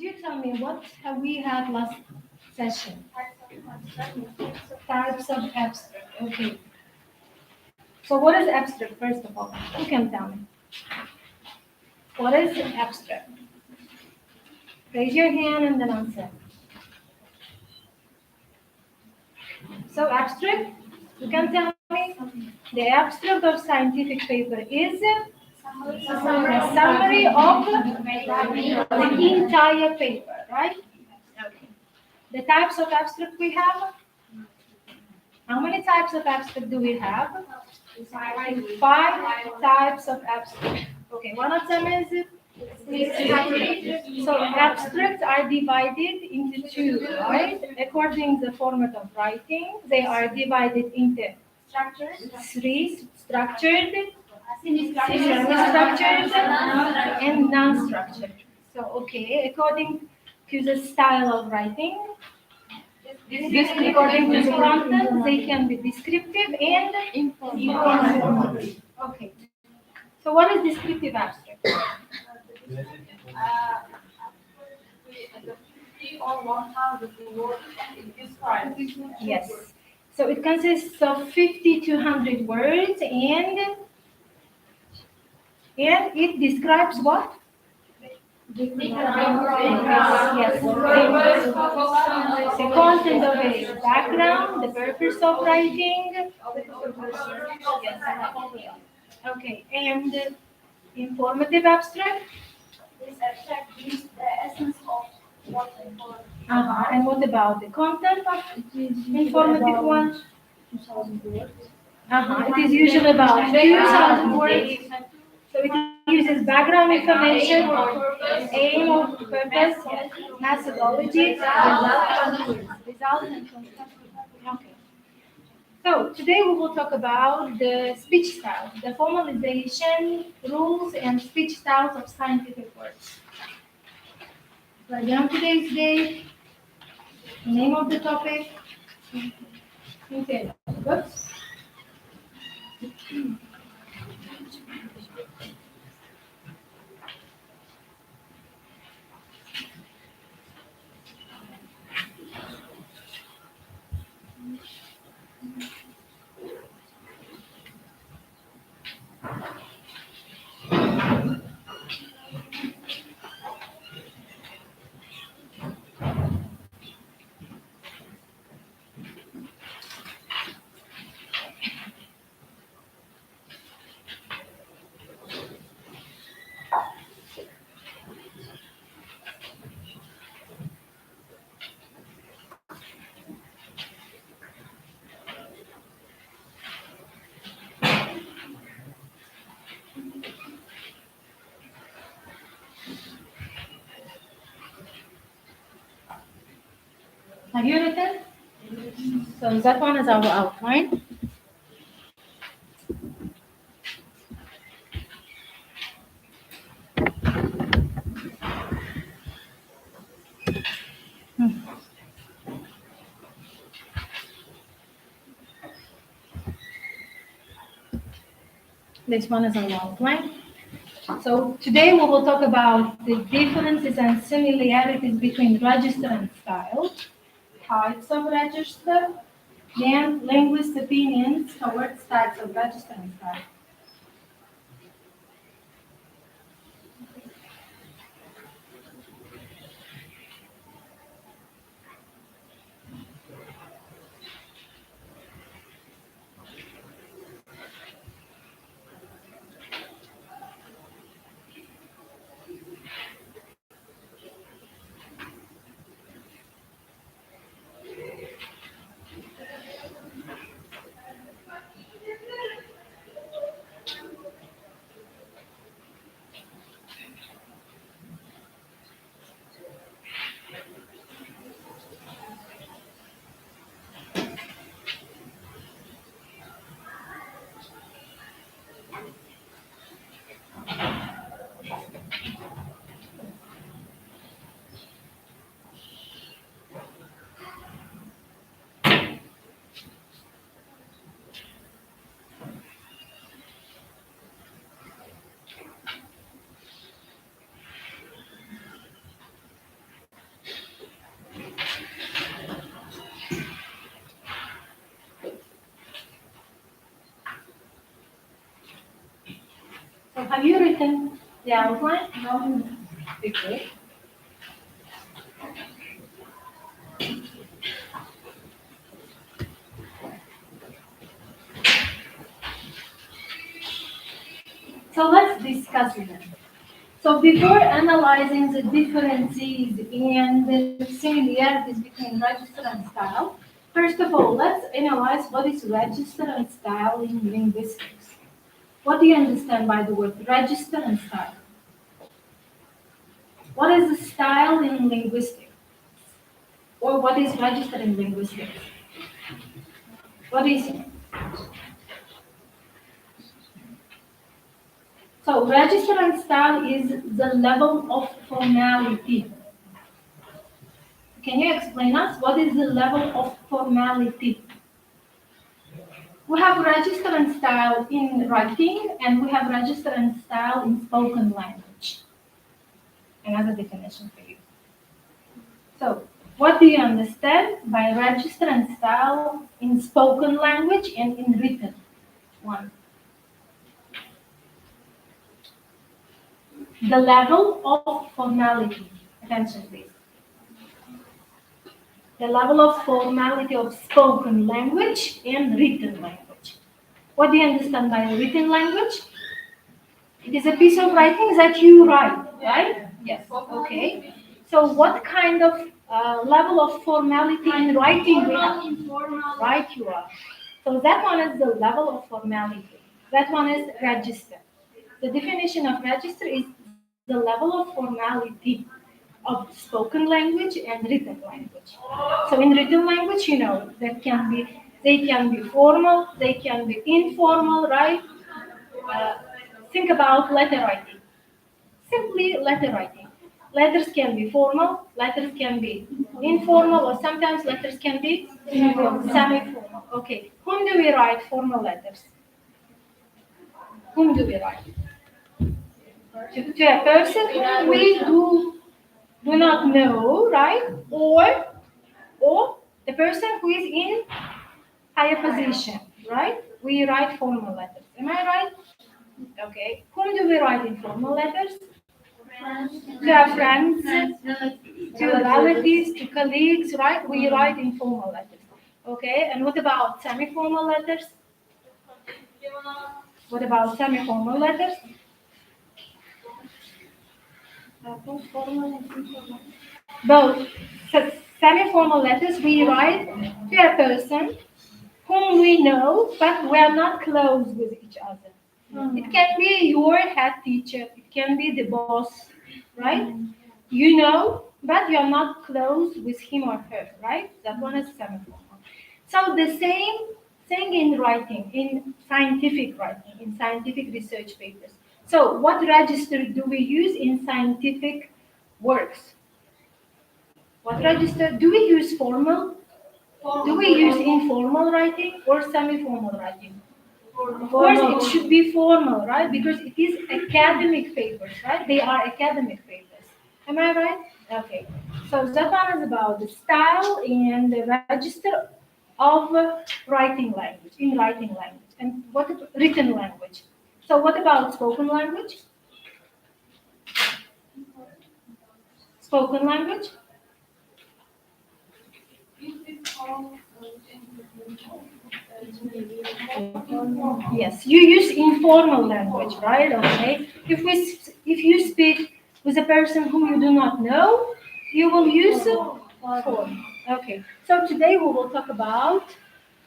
you tell me what have we had last session? Types of abstract. Okay. So what is abstract, first of all? Who can tell me? What is abstract? Raise your hand and then answer. So abstract, you can tell me the abstract of scientific paper is a summary of the entire paper, right? Okay. The types of abstract we have. How many types of abstract do we have? 5 types of abstract. Okay, one of them is so abstracts are divided into 2, right? According to the format of writing, they are divided into 3: structured, semi-structured, and non-structured. So, okay, according to the style of writing, according to the content, they can be descriptive and informative. Okay. So, what is descriptive abstract? Yes. So it consists of 50 to 100 words, and it describes what? Yes. The content of it, background, the purpose of writing. Yes. Okay. And informative abstract. This abstract gives the essence of what they call. And what about the content of informative one? It is usually about 2,000 words. So it uses background information, aim or purpose, methodology, results and conclusions. Okay. So today we will talk about the speech style, the formalization, rules, and speech styles of scientific words. So again, today's date, name of the topic. Okay. Good. Have you written? So that one is our outline. This one is our outline. So today we will talk about the differences and similarities between register and style, types of register, then linguist opinions towards types of register and style. Have you written the outline? No. Okay. So let's discuss it. So before analyzing the differences and the similarities between register and style, first of all, let's analyze what is register and style in linguistics. What do you understand by the word register and style? What is the style in linguistics? Or what is register in linguistics? What is it? So register and style is the level of formality. Can you explain us what is the level of formality? We have register and style in writing, and we have register and style in spoken language. Another definition for you. So, what do you understand by register and style in spoken language and in written one? The level of formality. Attention, please. The level of formality of spoken language and written language. What do you understand by written language? It is a piece of writing that you write, right? Yes. Okay. So what kind of level of formality in writing we have? Right, you are. So that one is the level of formality. That one is register. The definition of register is the level of formality of spoken language and written language. So in written language, they can be formal, they can be informal, right? Uh, think about letter writing. Simply letter writing. Letters can be formal, letters can be informal, or sometimes letters can be semi-formal. Okay, whom do we write formal letters? Whom do we write? To a person whom we do not know, right? Or the person who is in higher position, right? We write formal letters. Am I right? Okay. Whom do we write in formal letters? To our friends, to relatives, to colleagues, right? We write in formal letters. Okay. And what about semi-formal letters? What about semi-formal letters? Both. So semi-formal letters we write to a person whom we know, but we are not close with each other. It can be your head teacher, it can be the boss, right? You know, but you're not close with him or her, right? That one is semi-formal. So the same thing in writing, in scientific writing, in scientific research papers. So what register do we use in scientific works? What register? Do we use formal? Do we use informal writing or semi-formal writing? Of course, it should be formal, right? Because it is academic papers, right? They are academic papers. Am I right? Okay. So that one is about the style and the register of writing language, in writing language. And what about written language? So what about spoken language? Spoken language? Yes, you use informal language, right? Okay. If you speak with a person whom you do not know, you will use formal. Okay. So today we will talk about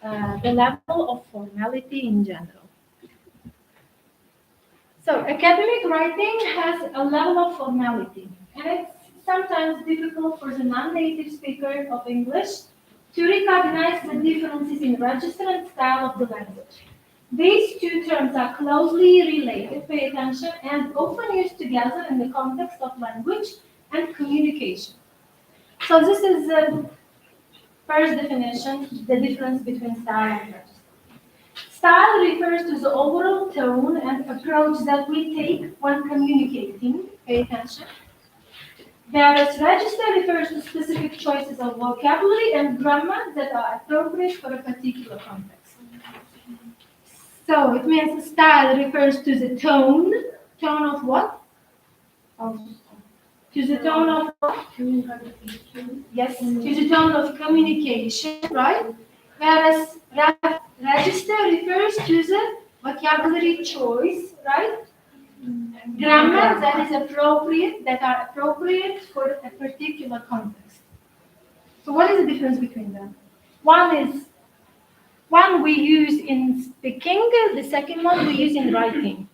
the level of formality in general. So academic writing has a level of formality, and it's sometimes difficult for the non-native speaker of English to recognize the differences in register and style of the language. These two terms are closely related, pay attention, and often used together in the context of language and communication. So this is the first definition, the difference between style and register. Style refers to the overall tone and approach that we take when communicating. Pay attention. Whereas register refers to specific choices of vocabulary and grammar that are appropriate for a particular context. So it means style refers to the tone tone of what? Of, to the tone of what? Yes, to the tone of communication, right? Whereas register refers to the vocabulary choice, right? Grammar that are appropriate for a particular context. So what is the difference between them? One we use in speaking, the second one we use in writing.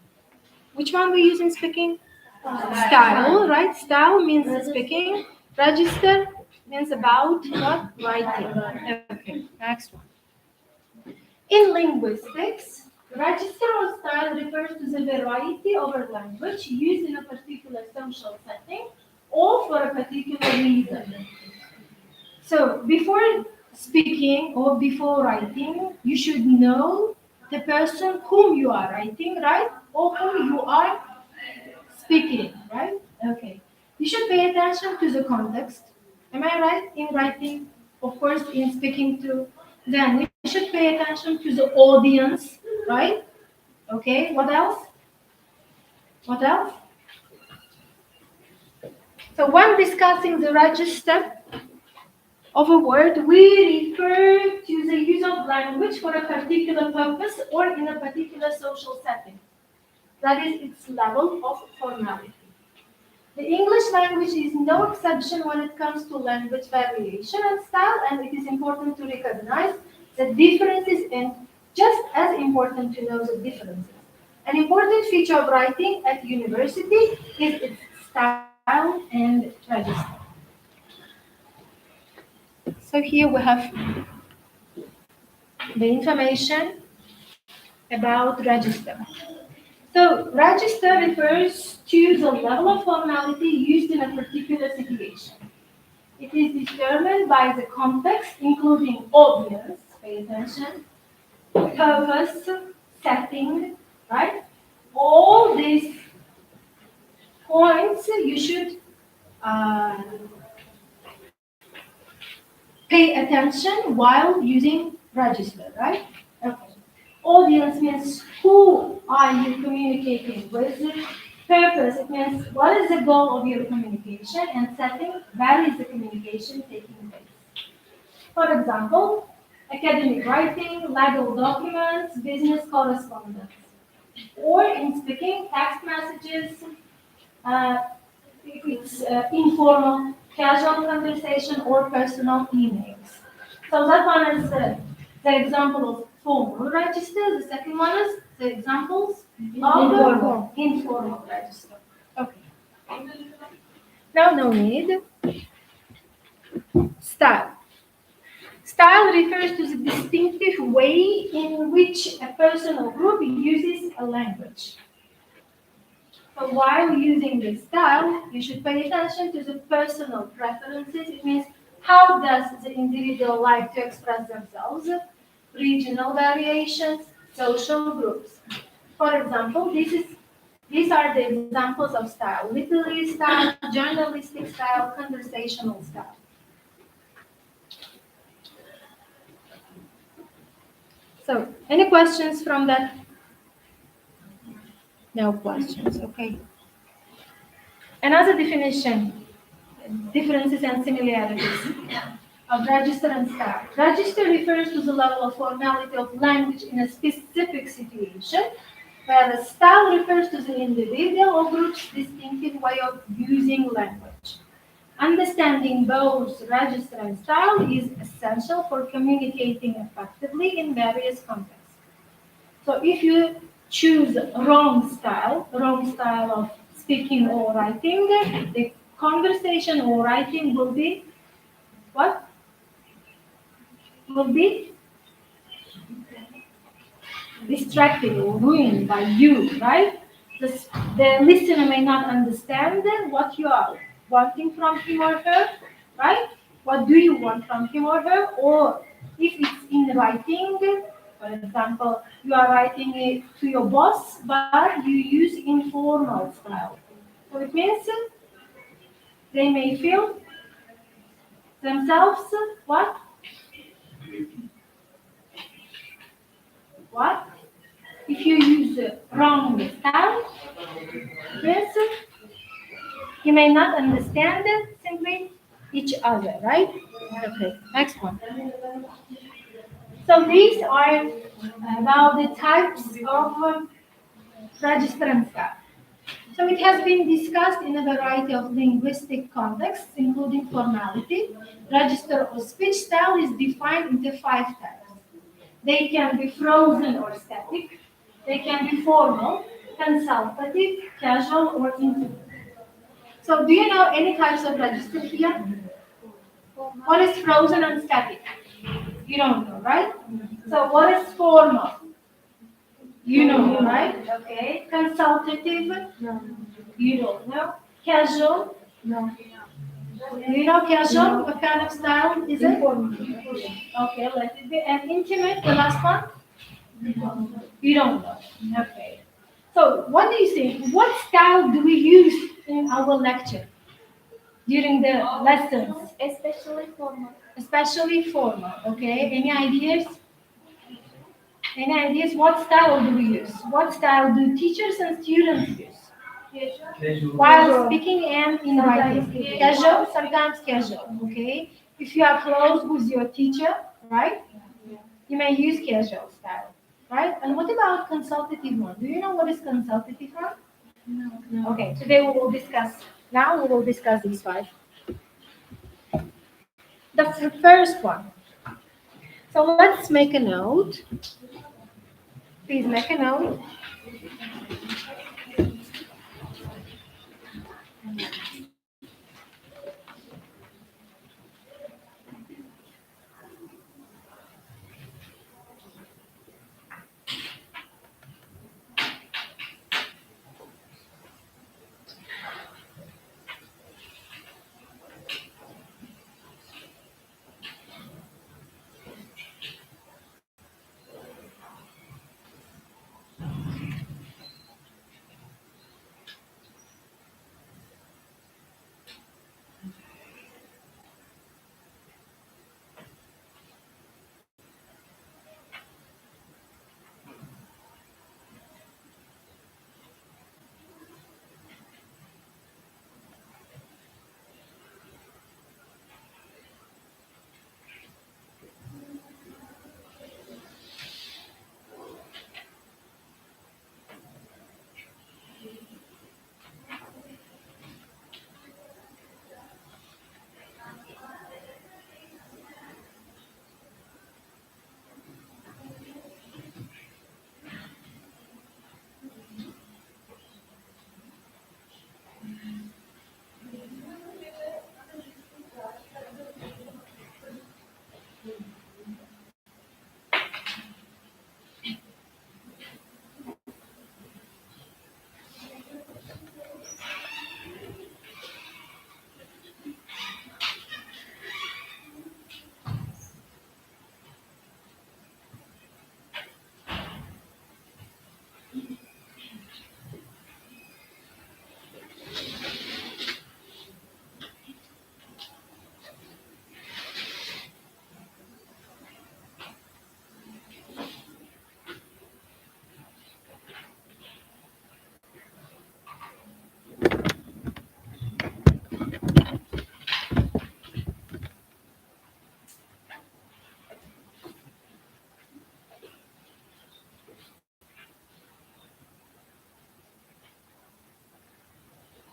Which one we use in speaking? Style, right? Style means speaking. Register means about what? Writing. Okay, next one. In linguistics, register or style refers to the variety of a language used in a particular social setting or for a particular reason. So before speaking or before writing, you should know the person whom you are writing, right? Or whom you are speaking, right? Okay. You should pay attention to the context. Am I right? In writing, of course, in speaking to, then you should pay attention to the audience, right? Okay. What else? What else? So when discussing the register of a word, we refer to the use of language for a particular purpose or in a particular social setting. That is its level of formality. The English language is no exception when it comes to language variation and style, and it is important to recognize the differences and just as important to know the differences. An important feature of writing at university is its style and register. So here we have the information about register. So register refers to the level of formality used in a particular situation. It is determined by the context, including audience, pay attention, purpose, setting, right? All these points you should uh, pay attention while using register, right? Okay. Audience means who are you communicating with? Purpose, it means what is the goal of your communication, and setting, where is the communication taking place. For example, academic writing, legal documents, business correspondence. Or in speaking, text messages, uh, it's informal, casual conversation, or personal emails. So that one is the example of formal register. The second one is the examples of informal register. Okay. Now, no need. Style. Style refers to the distinctive way in which a person or group uses a language. So while using this style, you should pay attention to the personal preferences. It means how does the individual like to express themselves, regional variations, social groups. For example, these are the examples of style: literary style, journalistic style, conversational style. So, any questions from that? No questions, okay. Another definition, differences and similarities of register and style. Register refers to the level of formality of language in a specific situation, whereas style refers to the individual or group's distinctive way of using language. Understanding both register and style is essential for communicating effectively in various contexts. So if you choose wrong style of speaking or writing, the conversation or writing will be what? Will be distracted or ruined by you, right? The listener may not understand what you are wanting from him or her, right? What do you want from him or her? Or if it's in writing, for example, you are writing it to your boss, but you use informal style. So it means they may feel themselves what? What? If you use the wrong style, person, you may not understand it, simply each other, right? Okay, next one. So these are about the types of register and style. So it has been discussed in a variety of linguistic contexts, including formality. Register or speech style is defined into five types. They can be frozen or static. They can be formal, consultative, casual, or intimate. So do you know any types of register here? What is frozen and static? You don't know, right? So what is formal? You know, right? Okay. Consultative? You don't know. Casual? Do you know casual? What kind of style is it? Okay, let it be. And intimate, the last one? You don't know. Okay. So what do you think? What style do we use in our lecture during the lessons? Especially formal. Especially formal. Okay. Any ideas? Any ideas? What style do we use? What style do teachers and students use? While speaking and in writing. Casual, sometimes casual. Okay. If you are close with your teacher, right? You may use casual style, right? And what about consultative one? Do you know what is consultative one? No. Okay, today we will discuss. Now we will discuss these five. The first one. So let's make a note. Please make a note.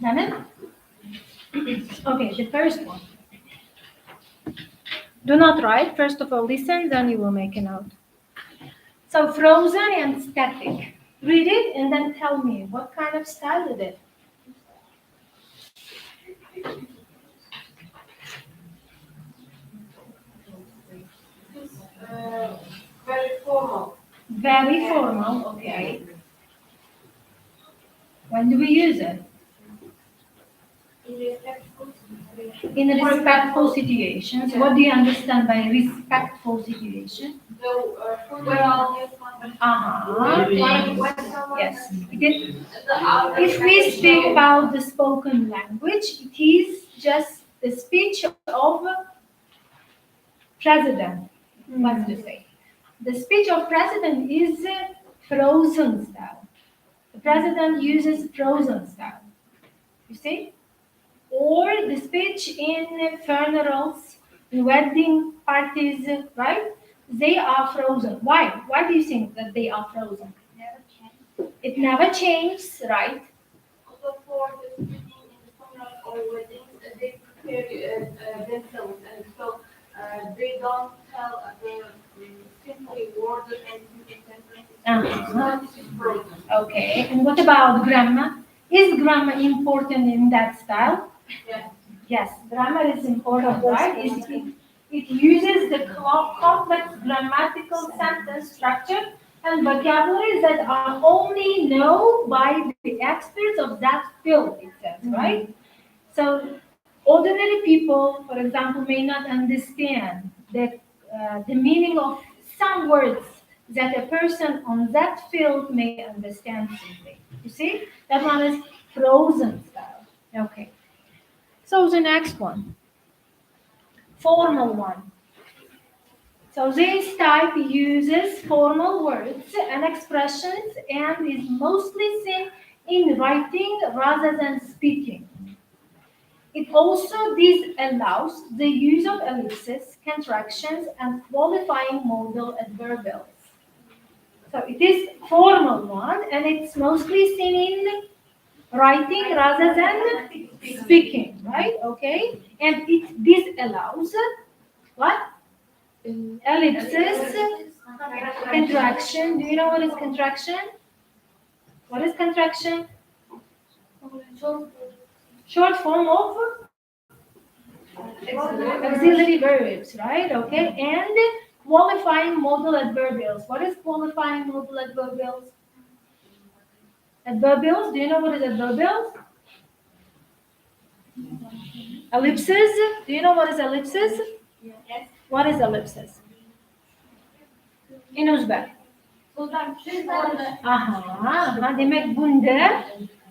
Done it? Okay, the first one. Do not write. First of all, listen, then you will make a note. So frozen and static. Read it and then tell me what kind of style is it. Very formal. Very formal, okay. When do we use it? In respectful situations. What do you understand by respectful situation? Well, Yes. If we speak about the spoken language, it is just the speech of president. What to say? The speech of president is frozen style. The president uses frozen style. You see? Or the speech in funerals, in wedding parties, right? They are frozen. Why? Why do you think that they are frozen? Never change. It never changes, right? Also for the speaking in the funeral or weddings, they prepare themselves, and so they don't tell the simply words and sentences. Uh-huh. This is frozen. Okay. And what about grammar? Is grammar important in that style? Yes. Yes, grammar is important, right? It uses the complex grammatical sentence structure and vocabularies that are only known by the experts of that field, it says, right? So ordinary people, for example, may not understand the meaning of some words that a person on that field may understand simply. You see, that one is frozen style. Okay. So the next one, formal one. So this type uses formal words and expressions and is mostly seen in writing rather than speaking. It also disallows the use of ellipses, contractions, and qualifying modal adverbials. So it is formal one, and it's mostly seen in writing rather than speaking, right? Okay, and it disallows what? Ellipses, contraction. Do you know what is contraction? What is contraction? Short form of auxiliary verbs, right? Okay, and qualifying modal adverbials. What is qualifying modal adverbials? Adverbials. Do you know what is adverbials? Ellipses. Do you know what is ellipses? Yes. What is ellipses? In Uzbek. Aha, demek bunda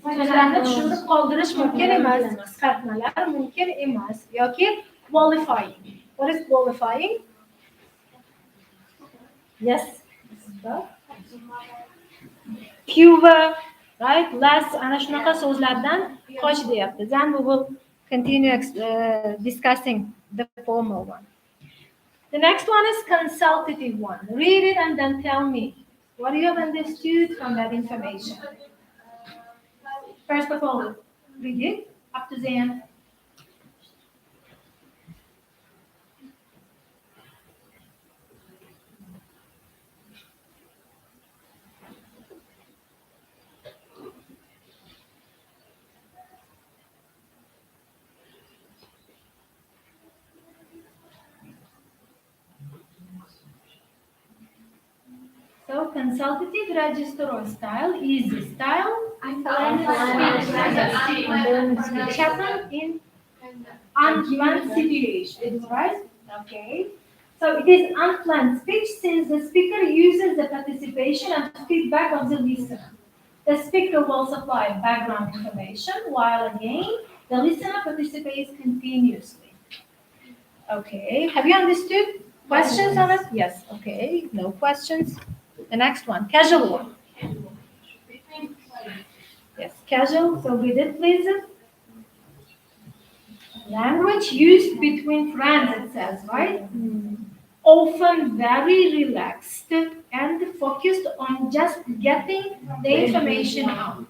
so'zlarni tushunib qoldirish mumkin emas, qisqartmalar mumkin emas yoki qualifying. What is qualifying? Yes. Fewer, right? Less ana shunaqa so'zlardan qoch deyapti. Then we will continue discussing the formal one. The next one is consultative one. Read it and then tell me what you have understood from that information. First of all, read it up to the end. So consultative register or style is the style which happen in unplanned situations, right? Okay. So it is unplanned speech since the speaker uses the participation and feedback of the listener. The speaker will supply background information while again the listener participates continuously. Okay. Have you understood? Questions on it? Yes. Okay. No questions. The next one, casual one. Yes, casual. So read it, please. Language used between friends, it says, right? Often very relaxed and focused on just getting the information out.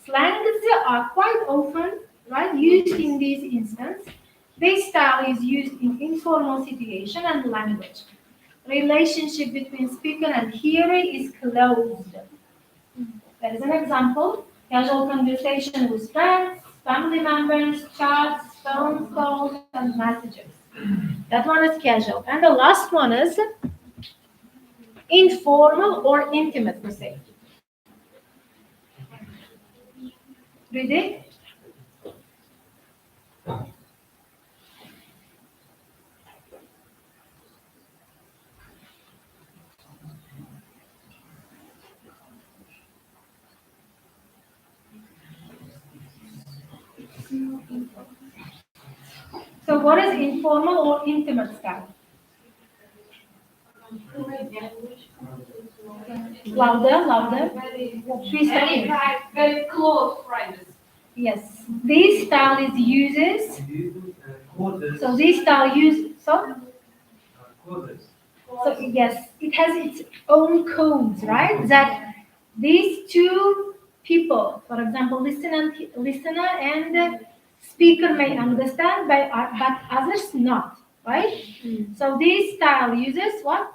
Slangs are quite often, right, used in these instances. This style is used in informal situation and language. Relationship between speaker and hearer is closed. There is an example, casual conversation with friends, family members, chats, phone calls, and messages. That one is casual. And the last one is informal or intimate, we say. Ready? So what is informal or intimate style? Louder, louder. Please Very talk. bright, very close friends. Yes. This style is uses. So this style so yes, it has its own codes, right? That these two people, for example, listener and speaker may understand, but others not, right? So this style uses what?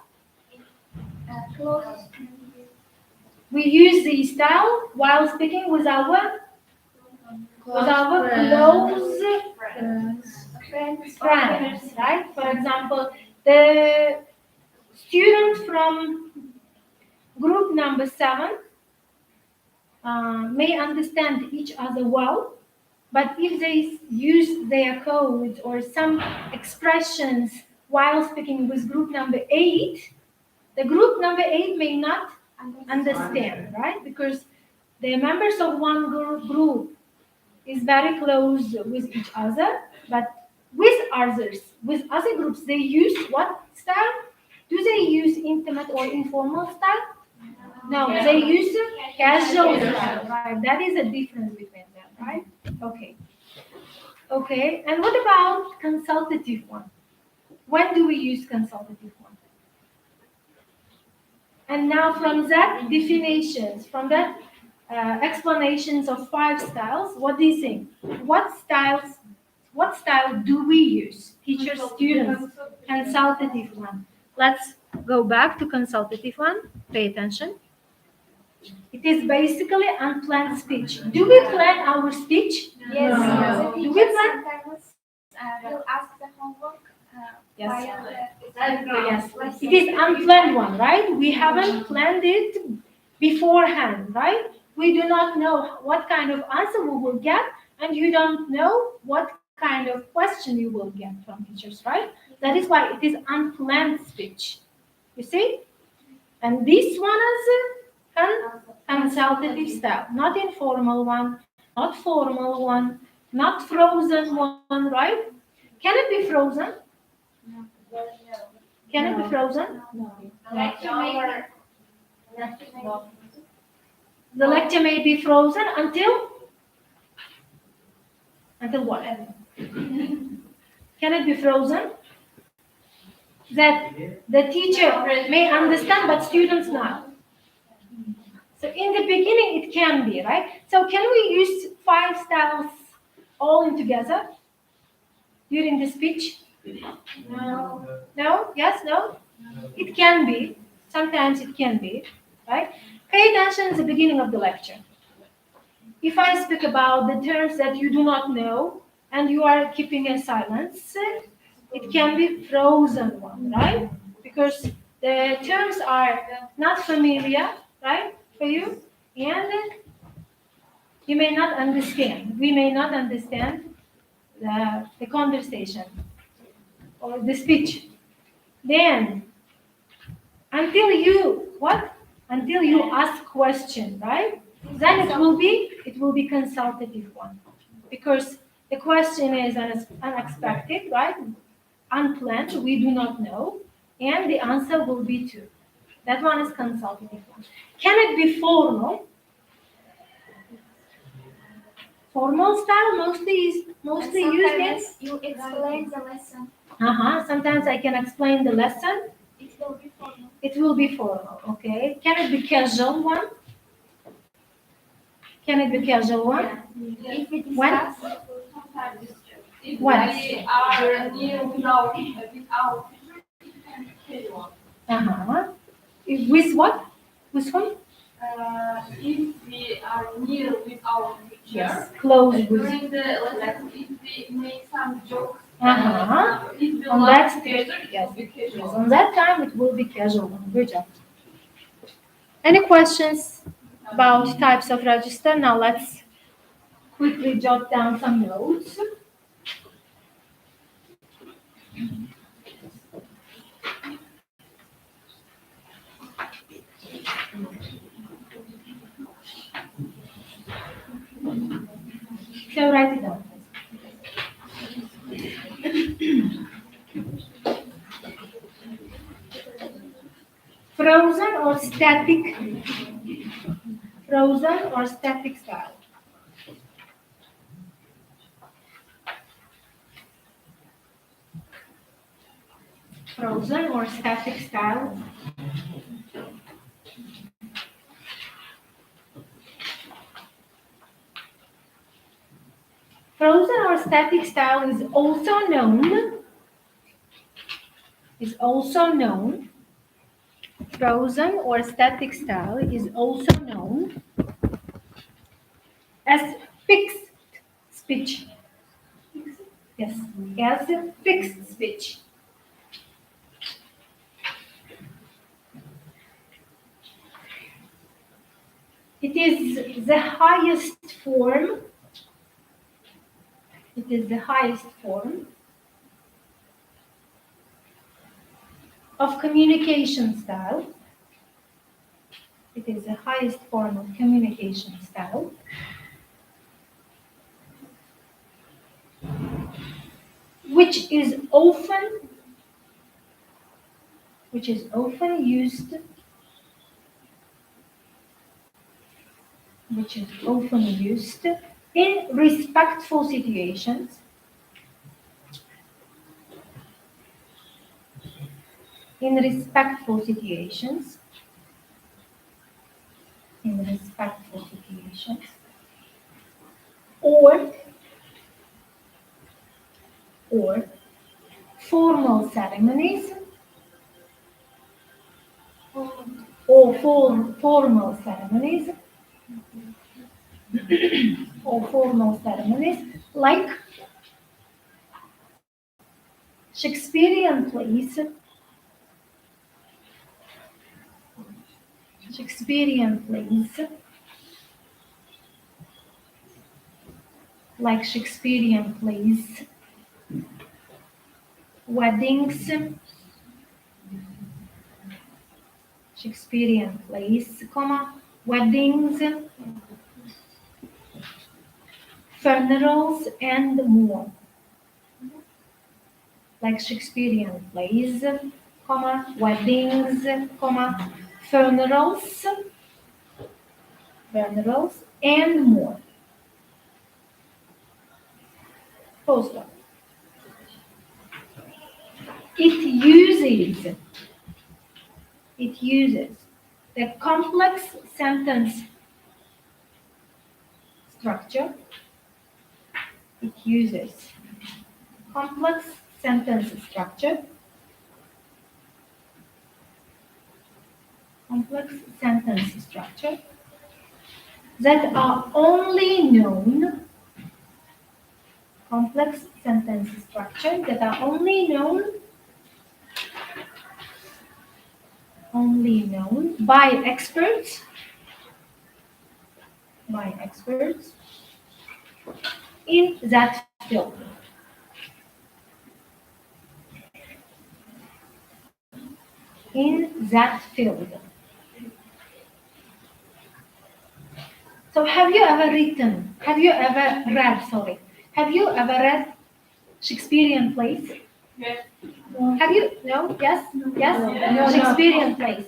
Close. We use the style while speaking with our close friends, right? For example, the student from group number 7 may understand each other well, but if they use their codes or some expressions while speaking with group number 8, the group number 8 may not understand, right? Because the members of one group is very close with each other, but with other groups, they use what style? Do they use intimate or informal style? No, they use casual style, right? That is a difference between them, right? Okay. Okay, and what about consultative one? When do we use consultative one? And now from that definitions, from that explanations of 5 styles, what do you think? What style do we use? Teachers, students, consultative one. Let's go back to consultative one. Pay attention. It is basically unplanned speech. Do we plan our speech? Yes. No. The Do we teacher plan? sometimes will ask the homework Yes. while Yes. It is unplanned one, right? We haven't planned it beforehand, right? We do not know what kind of answer we will get, and you don't know what kind of question you will get from teachers, right? That is why it is unplanned speech. You see? And this one is consultative style, not informal one, not formal one, not frozen one, right? Can it be frozen? Can it be frozen? The lecture may be frozen until what? Can it be frozen? That the teacher may understand, but students not. So in the beginning, it can be, right? So can we use 5 styles all in together during the speech? No. No? Yes? No? It can be. Sometimes it can be, right? Pay attention at the beginning of the lecture. If I speak about the terms that you do not know and you are keeping a silence, it can be frozen one, right? Because the terms are not familiar, right, for you, and you may not understand. We may not understand the conversation or the speech. Then, until you what? Until you ask question, right? Then it will be consultative one, because the question is unexpected, right? Unplanned, we do not know, and the answer will be 2. That one is consultative one. Can it be formal? Formal style mostly used in. sometimes you explain the lesson. Sometimes I can explain the lesson. It will be formal. It will be formal. Okay. Can it be casual one? Can it be casual one? If we When? discuss, Sometimes if What? we are near without teacher, it can be casual. With what? With whom? If we are near with our teacher, Close with. during the lesson, if we make some jokes, it will On not that be stage, casual, it yes. will be casual. On that time, it will be casual one. Good job. Any questions about types of register? Now let's quickly jot down some notes. So write it down. Frozen Frozen or static? Frozen or static style? Frozen or static style? Frozen or static style is also known. Frozen or static style is also known as fixed speech. Yes, as fixed speech. It is the highest form. It is the highest form of communication style. It is the highest form of communication style. Which is often used in respectful situations. Or formal ceremonies like Shakespearean plays, weddings, weddings, funerals, and more. Like Shakespearean plays, weddings, funerals, and more. Full stop. It uses the complex sentence structure. That are only known by experts in that field. So have you ever read Shakespearean plays? Yes. Have you? No? Yes? Yes? No. Shakespearean plays.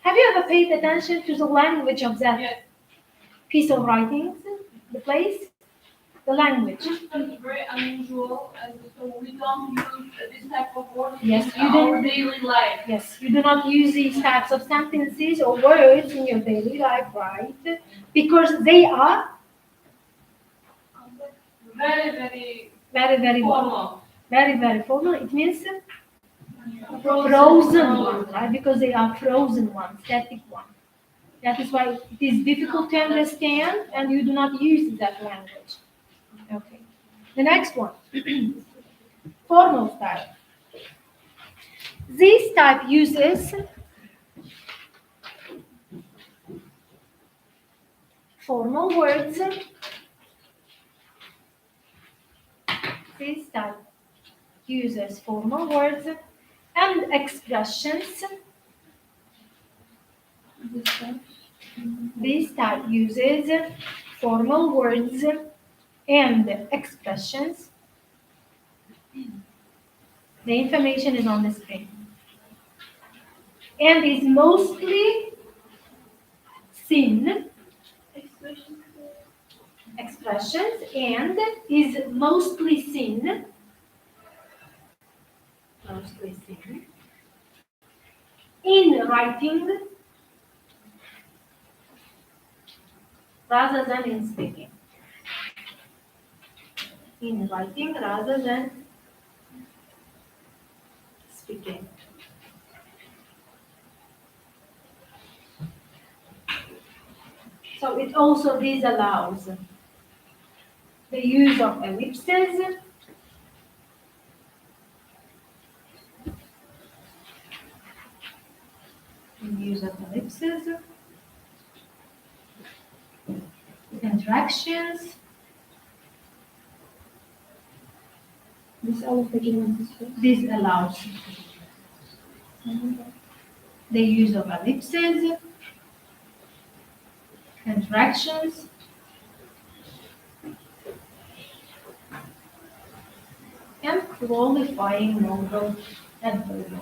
Have you ever paid attention to the language of that Yes. piece of writing, the plays? The language. It's very unusual, and so we don't use this type of words Yes, in you our don't. daily life. Yes, you do not use these types of sentences or words in your daily life, right? Because they are Very, very very formal. very formal. It means frozen one, right? Because they are frozen ones, static ones. That is why it is difficult to understand, and you do not use that language. Okay. The next one, formal style. This type uses formal words. This type uses formal words and expressions. This type uses formal words and expressions. The information is on the screen. and is mostly seen expressions and is mostly seen in writing rather than in speaking. In writing rather than speaking. So it also disallows the use of ellipses, contractions. This all of the given This allows the use of ellipses, contractions, and qualifying modal adverbs.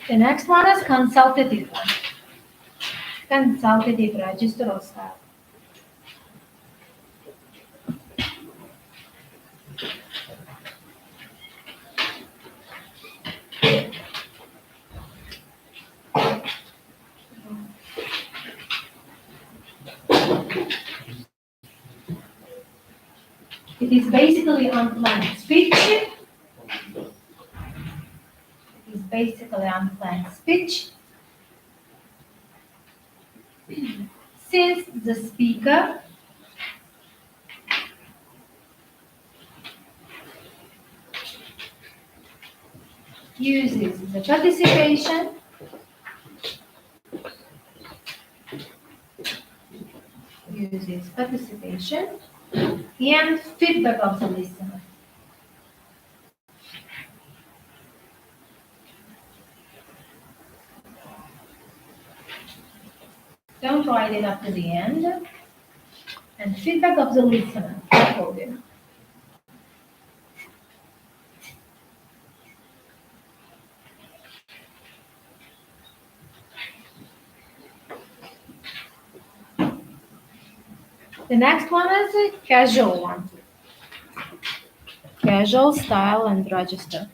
The next one is consultative register or style. It is basically unplanned speech. Since the speaker uses the participation and feedback of the listener. Don't write it up to the end. And feedback of the listener. The next one is a casual one. Casual style and register.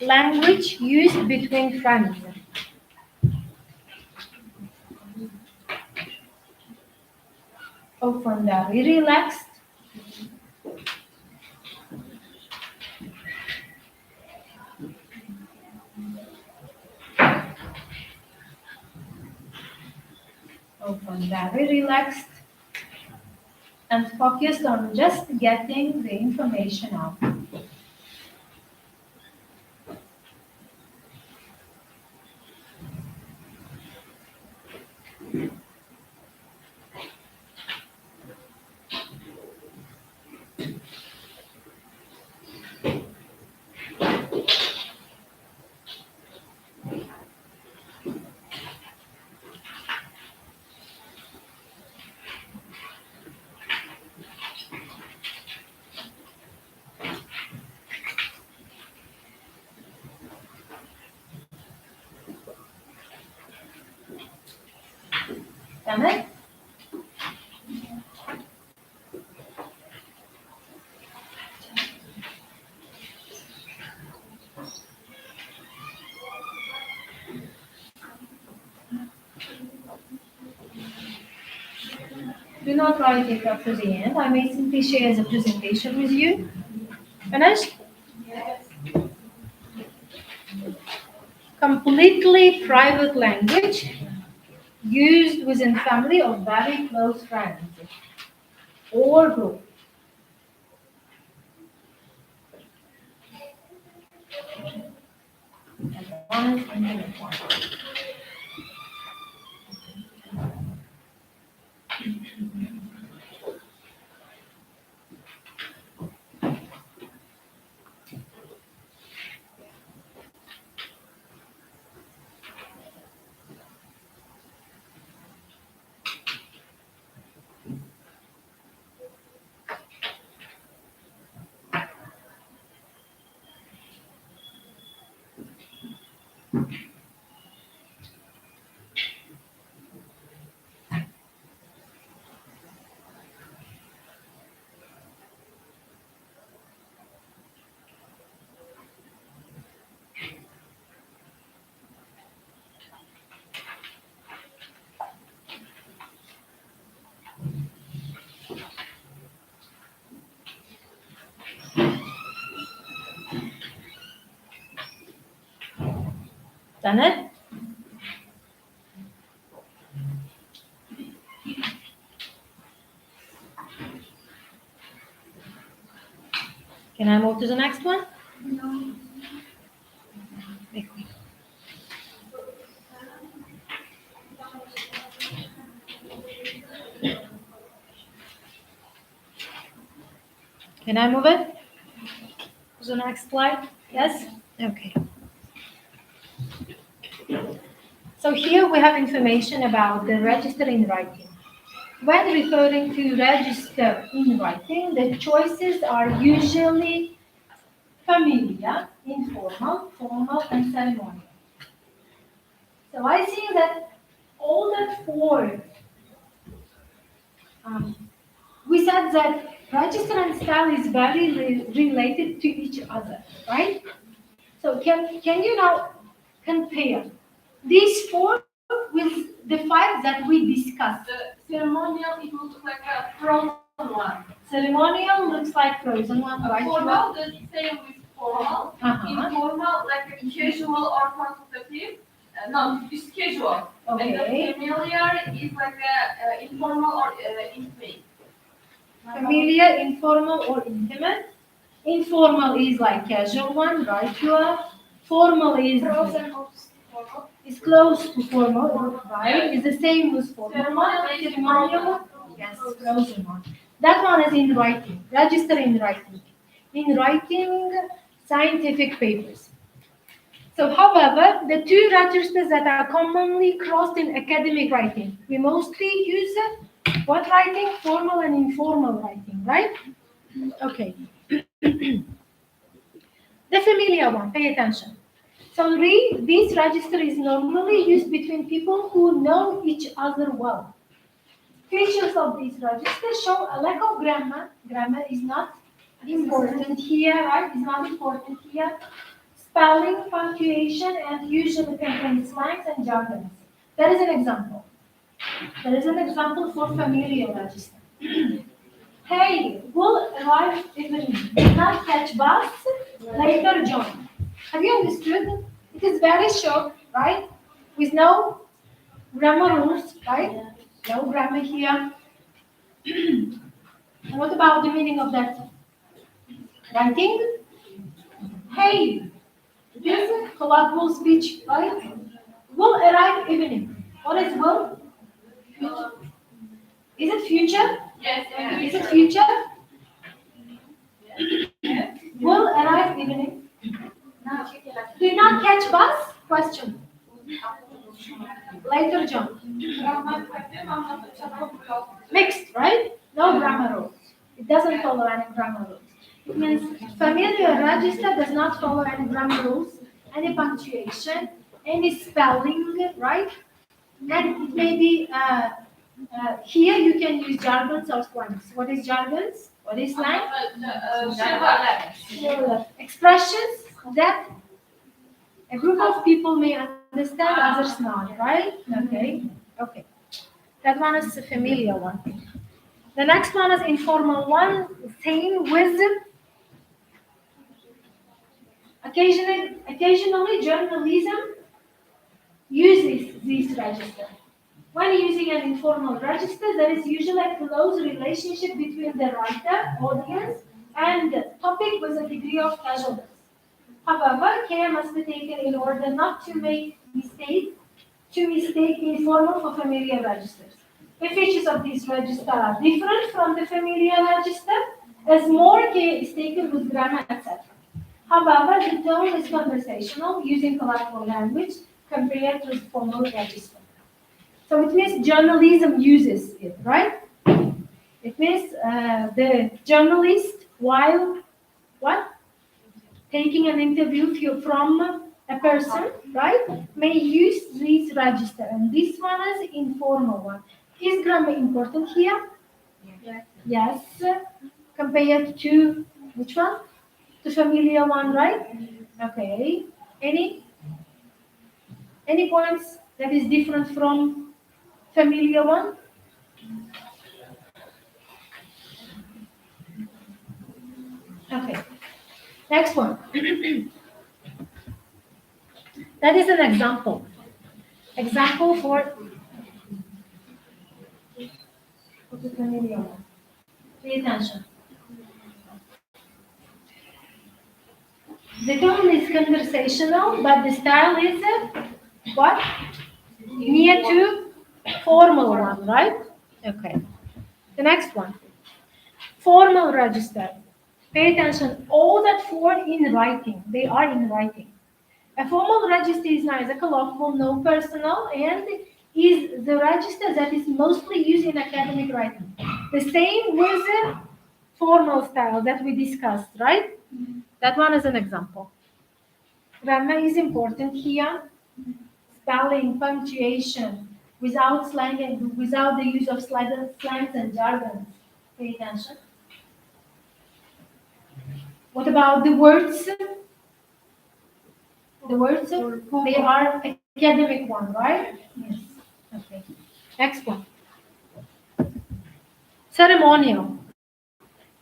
Language used between friends. Often very relaxed. And focused on just getting the information out. Tamam? Do not write it up to the end. I may simply share the presentation with you. Finished? Completely private language used within family or very close friends or group. Done it? Can I move to the next one? No. Can I move it to the next slide? Yes? Okay. So here we have information about the register in writing. When referring to register in writing, the choices are usually familiar, informal, formal, and ceremonial. So I think that all the four, we said that register and style is very related to each other, right? So can you now compare these four with the five that we discussed? The ceremonial, it looks like a frozen one. Ceremonial looks like frozen one, right? Formal, the same with formal. Uh-huh. Informal, like a casual or consultative. No, it's casual. Okay. And the familiar is like a informal or intimate. Familiar, informal, or intimate. Informal is like casual one, right? Formal is close to formal, right? It's the same with formal. Ceremonial, yes, frozen one. That one is in writing. Register in writing. In writing scientific papers. So, however, the two registers that are commonly crossed in academic writing, we mostly use what writing? Formal and informal writing, right? Okay. The familiar one, pay attention. So this register is normally used between people who know each other well. Features of these registers show a lack of grammar. Grammar is not important here, right? It's not important here. Spelling, punctuation, and usually contain slangs and jargons. There is an example. There is an example for familiar register. Hey, we'll arrive evening. Did not catch bus. Later, John. Have you understood? It is very short, right? With no grammar rules, right? No grammar here. And what about the meaning of that? Writing? Hey, this is colloquial speech, right? Will arrive evening. What is will? Is it future? Yes, Is it future? Will arrive evening. Did not catch bus? Question. Later, John. Mixed, right? No grammar rules. It doesn't follow any grammar rules. It means familiar register does not follow any grammar rules, any punctuation, any spelling, right? And it may be here you can use jargons or slangs. What is jargons? What is slang? Expressions that a group of people may understand, others not, right? Okay. Okay. That one is a familiar one. The next one is informal one, same with occasionally journalism uses this register. When using an informal register, there is usually a close relationship between the writer, audience, and the topic with a degree of casualness. However, care must be taken in order not to mistake informal for familiar registers. The features of this register are different from the familiar register, as more care is taken with grammar, etc. However, the tone is conversational, using colloquial language compared to the formal register. So it means journalism uses it, right? It means the journalist, while what? Taking an interview from a person, right, may use this register. And this one is informal one. Is grammar important here? Yes. Compared to which one? The familiar one, right? Okay. Any points that is different from familiar one? Okay. Next one. That is an example. Example for pay attention. The tone is conversational, but the style is what? Near to formal one, right? Okay. The next one. Formal register. Pay attention. All that four in writing. They are in writing. A formal register is neither colloquial nor personal and is the register that is mostly used in academic writing. The same with the formal style that we discussed, right? That one is an example. Grammar is important here. Spelling, punctuation, without slang and without the use of slangs and jargons. Pay attention. What about the words? The words, they are academic one, right? Yes. Okay. Next one. Ceremonial.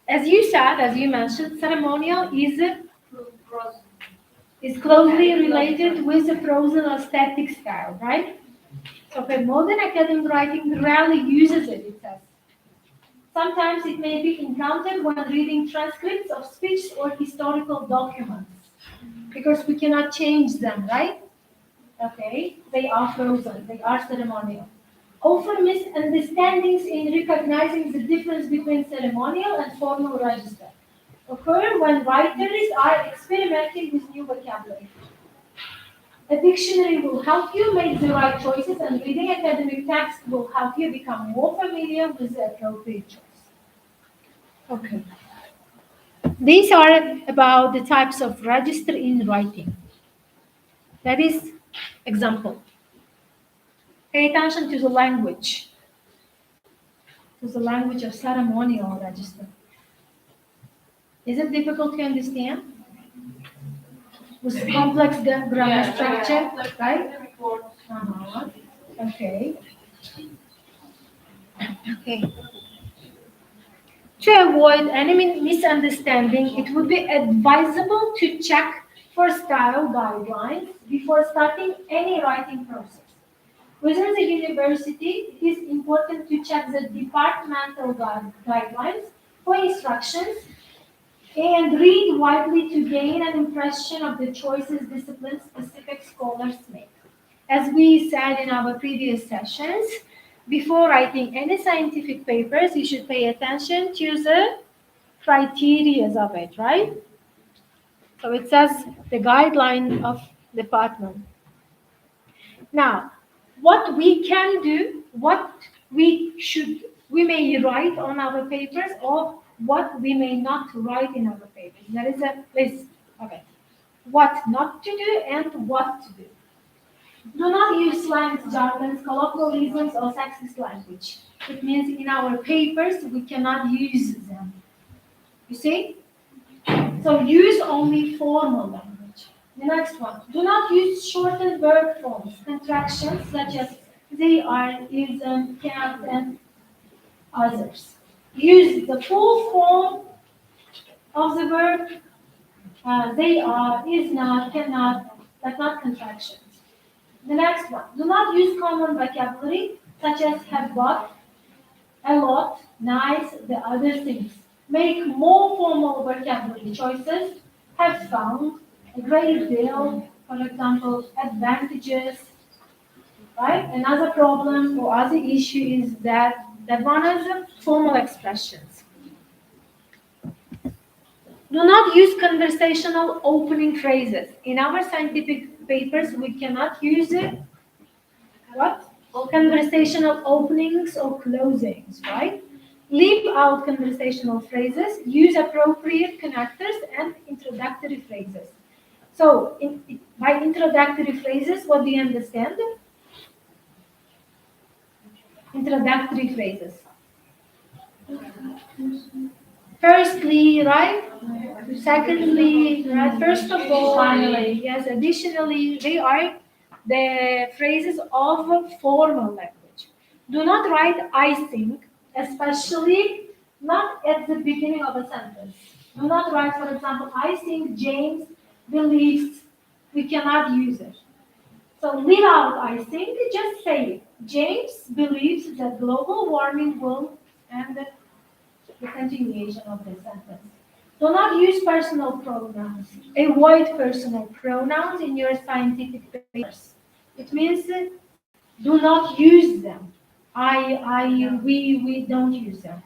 As you said, as you mentioned, ceremonial is closely related with the prose or static style, right? Okay, modern academic writing rarely uses it, it says. Sometimes it may be encountered when reading transcripts of speech or historical documents, because we cannot change them, right? Okay, they are frozen, they are ceremonial. Often misunderstandings in recognizing the difference between ceremonial and formal register occur when writers are experimenting with new vocabulary. A dictionary will help you make the right choices, and reading academic text will help you become more familiar with the appropriate choice. Okay. These are about the types of register in writing. That is example. Pay attention to the language. To the language of ceremonial register. Is it difficult to understand? With complex grammar structure, right? Uh-huh. Okay. Okay. To avoid any misunderstanding, it would be advisable to check for style guidelines before starting any writing process. Within the university, it is important to check the departmental guidelines for instructions and read widely to gain an impression of the choices discipline-specific scholars make. As we said in our previous sessions, before writing any scientific papers, you should pay attention to the criteria of it, right? So it says the guideline of department. Now, what we can do, what we may write on our papers, or what we may not write in our papers. There is a list of it. What not to do and what to do. Do not use slangs, jargons, colloquialisms, or sexist language. It means in our papers we cannot use them. You see? So use only formal language. The next one. Do not use shortened verb forms, contractions such as they are, is, can't, and others. Use the full form of the verb. They are, is not, cannot, but not contractions. The next one. Do not use common vocabulary such as have got, a lot, nice, the other things. Make more formal vocabulary choices. Have found, a great deal, for example, advantages, right? Another problem or other issue is that one has formal expressions. Do not use conversational opening phrases. In our scientific papers, we cannot use it. What? Conversational openings or closings, right? Leave out conversational phrases. Use appropriate connectors and introductory phrases. So, by introductory phrases, what do you understand? Introductory phrases. Firstly, right? Secondly, right? First of all, finally, yes. Additionally, they are the phrases of formal language. Do not write I think, especially not at the beginning of a sentence. Do not write, for example, I think James believes. We cannot use it. So leave out I think, just say it. James believes that global warming will, and the continuation of the sentence. Do not use personal pronouns. Avoid personal pronouns in your scientific papers. It means do not use them. We don't use them.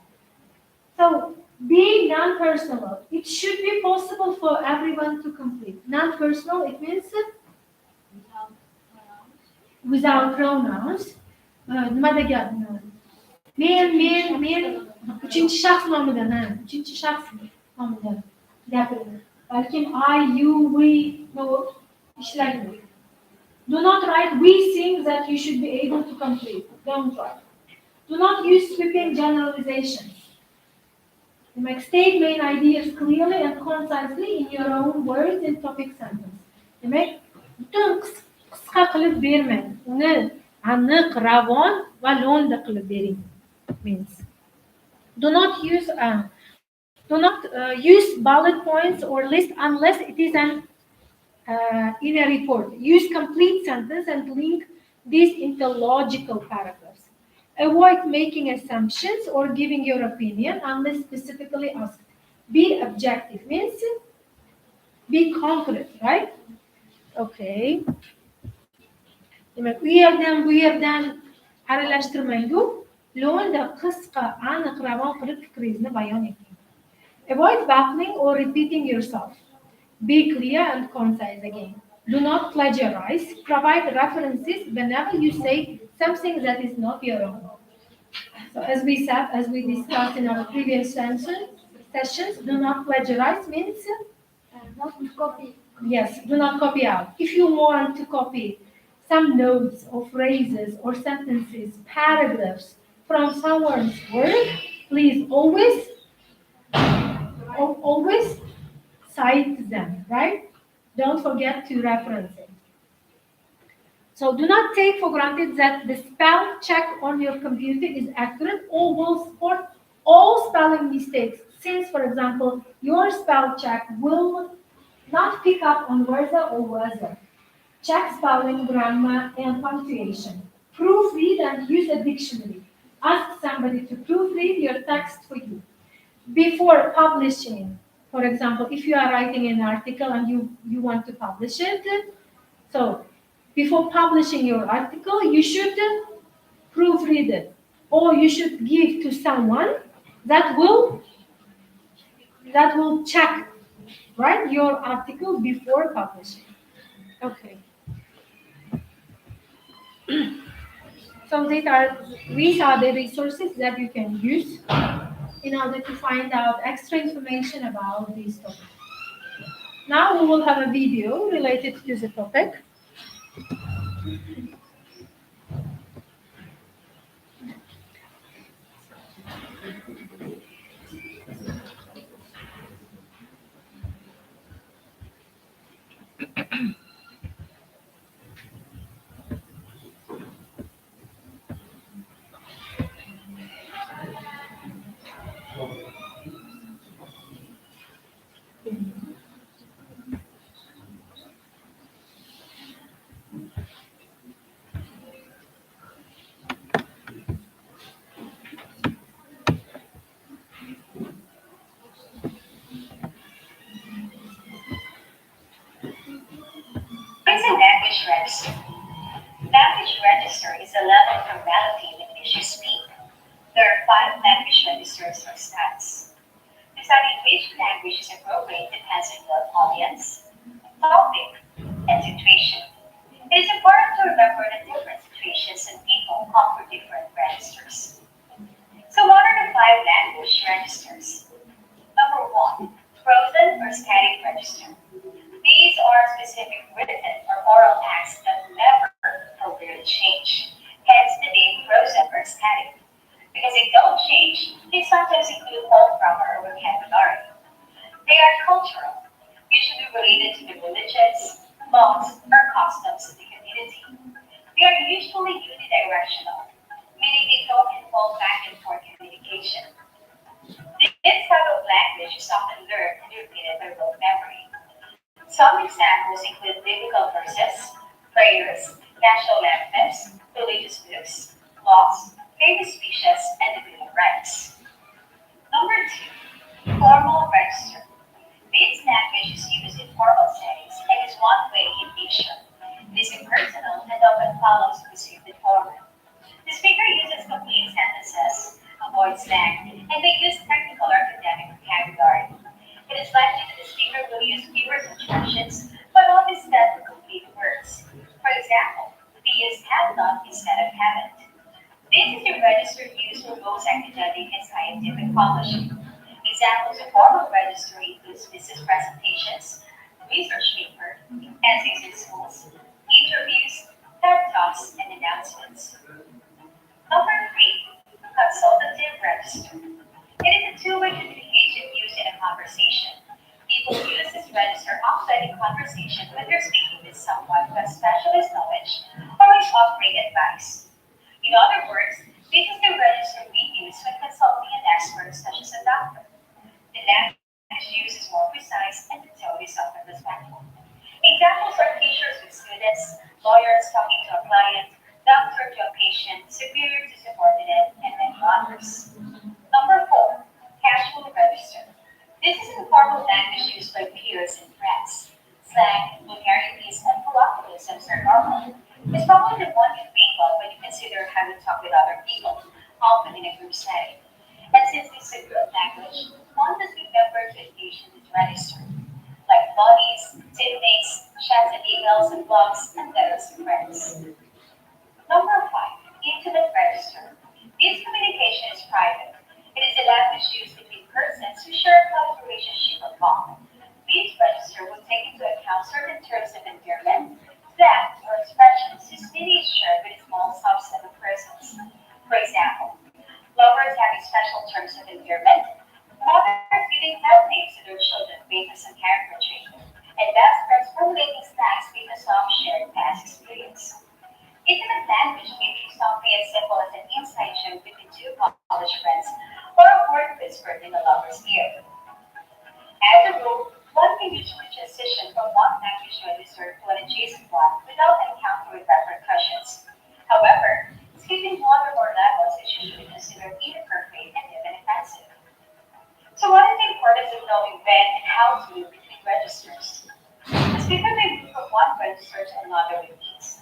So be non-personal. It should be possible for everyone to complete. Non-personal, it means without pronouns. Nima degan? Men uchinchi shaxs nomidan, uchinchi shaxs nomidan gapiradi. Balkim I, you, we, no ishlaydi. Do not write we think that you should be able to complete. Don't write. Do not use sweeping generalizations. Demak, state main ideas clearly and concisely in your own words in topic sentence. Demak, butun qisqa qilib bermang. Uni aniq, ravon va lo'nda qilib bering. Means do not use bullet points or list unless it is an in a report. Use complete sentence and link these into logical paragraphs. Avoid making assumptions or giving your opinion unless specifically asked. Be objective means be concrete, right? Okay. Demek bu yerdan aralashtirmaydi. Lo'nda qisqa, aniq, ravon qilib fikringizni bayon eting. Avoid babbling or repeating yourself. Be clear and concise again. Do not plagiarize. Provide references whenever you say something that is not your own. So as we said, as we discussed in our previous sessions, do not plagiarize means Not copy. yes, do not copy out. If you want to copy some notes or phrases or sentences, paragraphs from someone's work, please always cite them, right? Don't forget to reference it. So do not take for granted that the spell check on your computer is accurate or will spot all spelling mistakes. Since, for example, your spell check will not pick up on versa or versa. Check spelling, grammar, and punctuation. Proofread and use a dictionary. Ask somebody to proofread your text for you. Before publishing, for example, if you are writing an article and you want to publish it, so before publishing your article, you should proofread it, or you should give to someone that will check, right, your article before publishing. Okay. So these are the resources that you can use in order to find out extra information about these topics. Now we will have a video related to the topic. It's a language register. Language register is a level of formality with which you speak. There are 5 language registers or stats. Deciding which language is appropriate depends on your audience, topic, and situation. It is important to remember that different situations and people call for different registers. So what are the 5 language registers? Number 1, frozen or static register. These are specific written or oral acts that never or rarely change. Hence the name frozen or static. Because they don't change, they sometimes include old grammar or vocabulary. They are cultural, usually related to the religions, laws, or customs of the community. They are usually unidirectional, meaning they don't involve back and forth communication. This type of language is often learned and repeated by rote memory. Some examples include biblical verses, prayers, national anthems, religious books, laws, famous speeches, and the Bill of Rights. Number two, formal register. This language is used in formal settings and is one way in nature. It is impersonal and often follows the scripted format. The speaker uses complete sentences, avoids slang, and they use technical or academic vocabulary. It is likely that the speaker will use fewer contractions, but only stand for complete words. For example, they use have not instead of haven't. This is the register used for most academic and scientific publishing. Examples of formal register include business presentations, research paper, essays in schools, interviews, TED Talks, and announcements. Number three, consultative register. It is a two-way communication used in a conversation. People use this register outside in conversation when they're speaking with someone who has specialist knowledge or is offering advice. In other words, this is the register we use when consulting an expert such as a doctor. The language used is more precise and the tone is often respectful. Examples are teachers with students, lawyers talking to a client, doctor to a patient, superior to subordinate, and many others. Number four, casual register. This is informal language used by peers and friends. Slang, vulgarities, and colloquialisms are normal. It's probably the one you think of when you consider how to talk with other people, often in a group setting. And since this is a group language, one must remember to engage in this register, like buddies, teammates, chats and emails and blogs, and letters to friends. Number five, intimate register. This communication is private. It is a language used between persons who share a close relationship or bond. This register will take into account certain terms of endearment, slangs, or expressions whose meaning is shared with a small subset of persons. For example, lovers having special terms of endearment, mothers giving pet names to their children based on some character trait, and best friends formulating slangs based on some shared past experience. Intimate language may be something as simple as an inside joke between two college friends or a word whispered in a lover's ear. As a rule, one can usually transition from one language register to an adjacent one without encountering repercussions. However, skipping one or more levels is usually considered inappropriate and even offensive. So what is the importance of knowing when and how to move between registers? The speaker may move from one register to another with ease.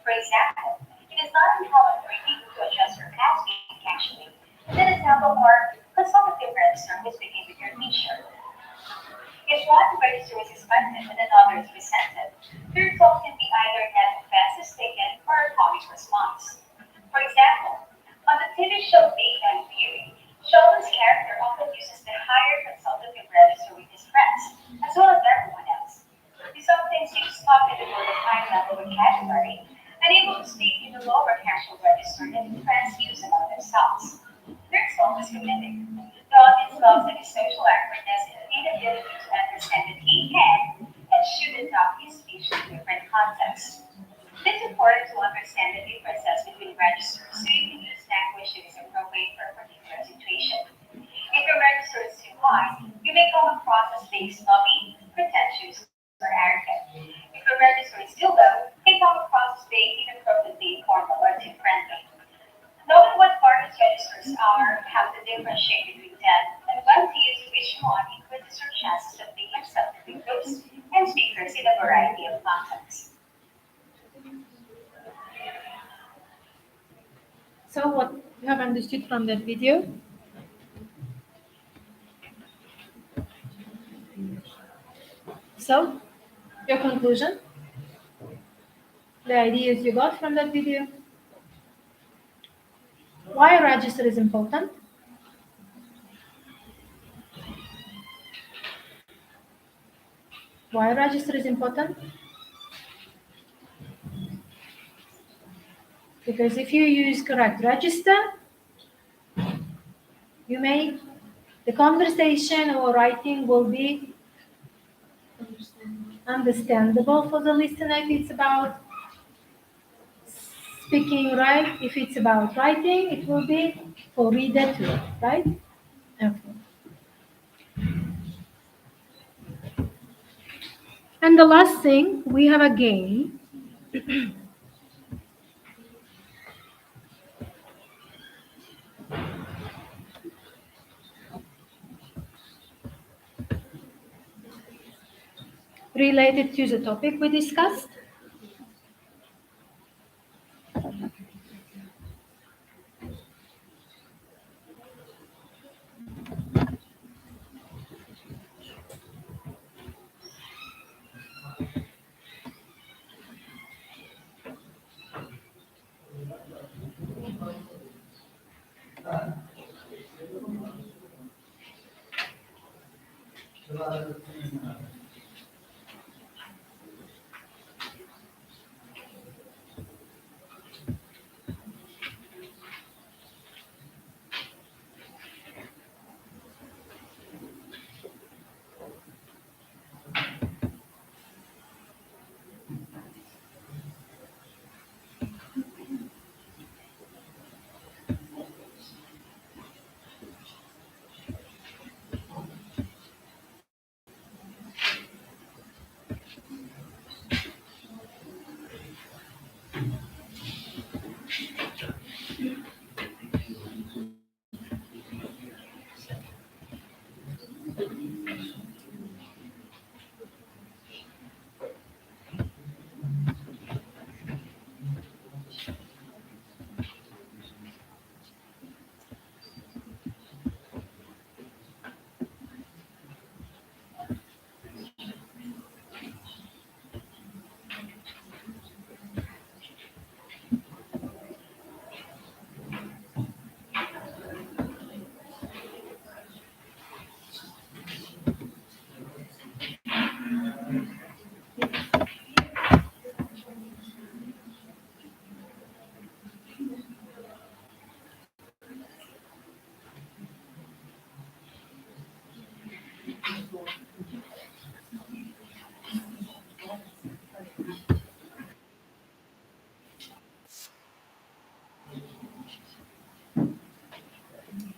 For example, it is not uncommon for people to adjust your past speaking casually. And an example or consultative register when speaking with your teacher. If one register is expected and another is resented, the result can be either an offense is taken or a comic response. For example, on the TV show Big Bang Theory, Sheldon's character often uses the higher consultative register with his friends, as well as everyone else. He sometimes seems talking the word of high level vocabulary, and able to speak in the lower casual register that his friends use among themselves. Their result is comedic. The audience loves that his social awkwardness and inability to understand that he can and should adopt his speech in different contexts. It is important to understand the differences between registers so you can use language that is appropriate for a particular situation. If your register is too high, you may come across as being snobby, pretentious, or arrogant. If your register is too low, you can come across as being inappropriately formal or too friendly. Knowing what varnish registers are, how to differentiate between them, and when to use which one increases your chances of being accepted in groups and speakers in a variety of contexts. So what you have understood from that video? So, your conclusion? The ideas you got from that video? Why register is important? Why register is important? Because if you use correct register, you make the conversation or writing will be understandable for the listener if it's about speaking right. If it's about writing, it will be for reader too, right? Okay. And the last thing, we have a game. related to the topic we discussed?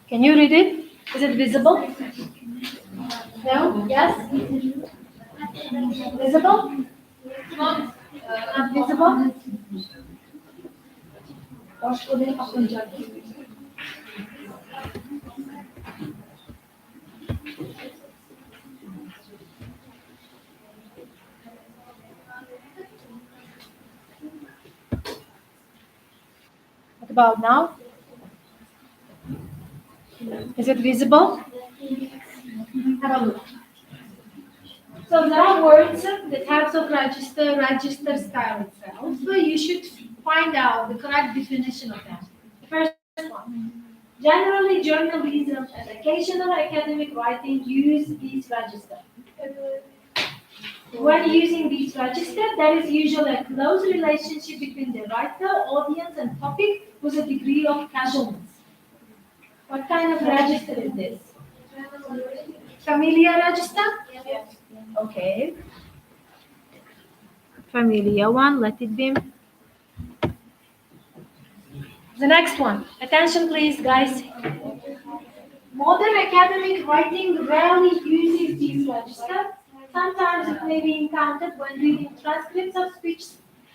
Can you read it? Is it visible? No? Yes? Visible? Not visible? What about now? Is it visible? Have a look. So there are words, the types of register style itself. So you should find out the correct definition of them. The first one. Generally, journalism and occasional academic writing use these register. When using these register, there is usually a close relationship between the writer, audience, and topic with a degree of casualness. What kind of register is this? Familiar register? Okay. Familiar one, let it be. The next one. Attention please, guys. Modern academic writing rarely uses these registers. Sometimes it may be encountered when reading transcripts of speech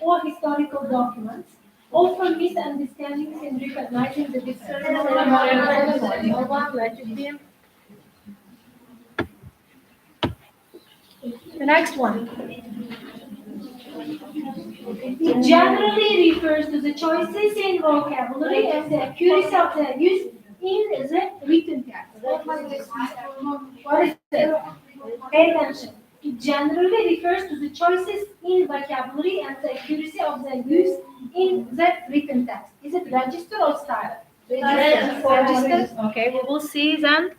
or historical documents. Often misunderstandings in recognizing the difference. Let it be. The next one. It generally refers to the choices in vocabulary and the accuracy of the use in the written text. What is it? Pay attention. It generally refers to the choices in vocabulary and the accuracy of the use in the written text. Is it register or style? Register. Okay, we will see then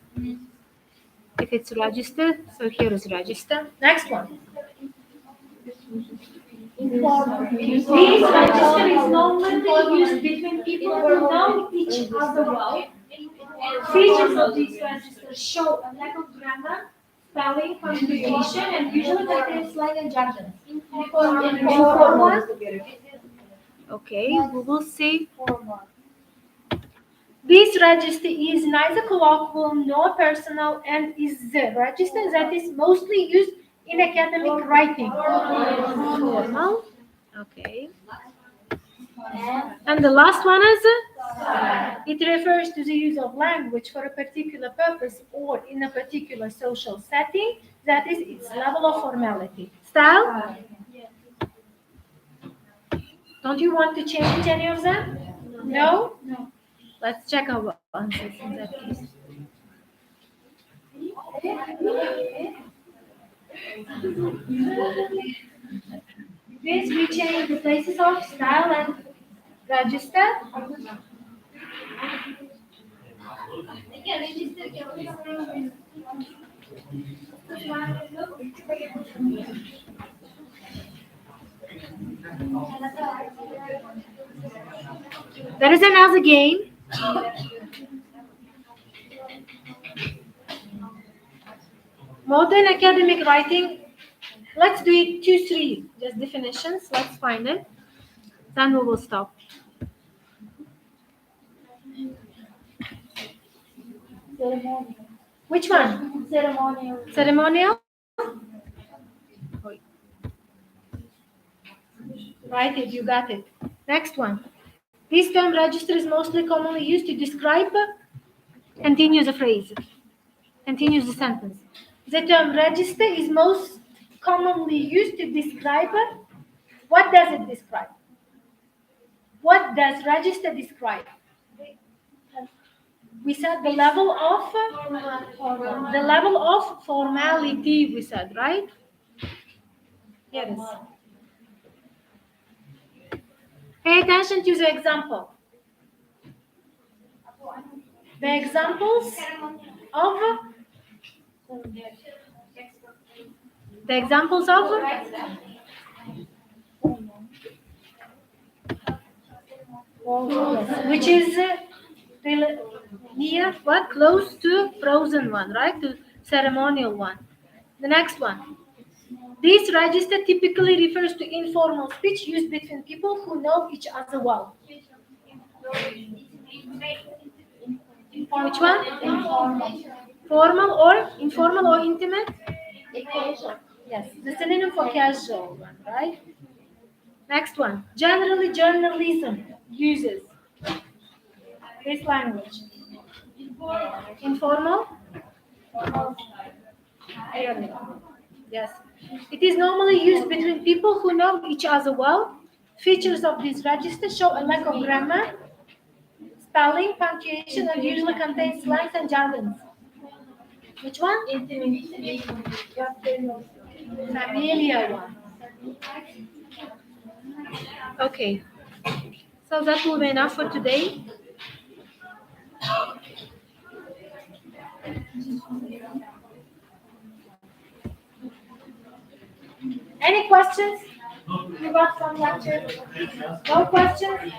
if it's register. So here is register. Next one. This register is normally used between people who know each other well. Features of these registers show a lack of grammar, spelling, punctuation, and usually contain slang and jargon. Okay, we will see. This register is neither colloquial nor personal and is the register that is mostly used in academic writing. Formal. Okay. And the last one is it refers to the use of language for a particular purpose or in a particular social setting. That is its level of formality. style? Don't you want to change any of them? No? No. Let's check our answers in that case. This we change the places of style and register. There is another game. Modern academic writing. Let's do it 2, 3. Just definitions. Let's find it. Then we will stop. Ceremonial. Which one? Ceremonial. Ceremonial? Write it, you got it. Next one. This term register is mostly commonly used to describe, continues a phrase, continues the sentence. The term register is most commonly used to describe, what does it describe? What does register describe? We said the level of formality, we said, right? Yes. Pay attention to the example. The examples of which is near what, close to frozen one, right? To ceremonial one. The next one. This register typically refers to informal speech used between people who know each other well. Which one? Formal or informal or intimate? Casual. Yes, the synonym for casual one, right? Next one. Generally, journalism uses this language. Informal? Yes. It is normally used between people who know each other well. Features of this register show a lack of grammar, spelling, punctuation, and usually contains slangs and jargons. Which one? Familiar one. Okay. So that will be enough for today. Any questions you got from lecture? No questions?